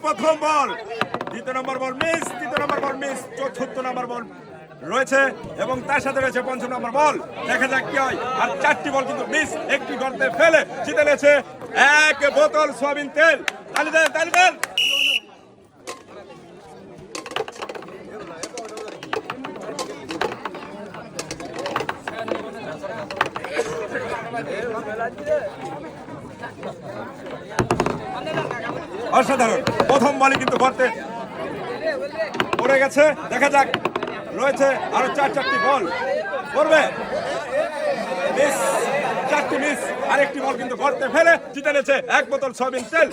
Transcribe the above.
প্রথম বল, দ্বিতীয় নম্বর ball miss, তৃতীয় নম্বর বল মিস, চতুর্থ নম্বর বল রয়েছে এবং তার সাথে রয়েছে পঞ্চম নম্বর বল। দেখা যাক কি হয়। আর 4টি বল কিন্তু মিস, একটি গর্তে ফেলে জিতে নিয়েছে 1 বোতল সয়াবিন তেল। তালি দেন, তালি দেন। অসাধারণ, প্রথম বলে কিন্তু গর্তে পড়ে গেছে। দেখা যাক, রয়েছে আরো 4টি বল করবে, মিস, 4টি মিস, আরেকটি বল কিন্তু গর্তে ফেলে জিতে নিয়েছে 1 বোতল সয়াবিন তেল।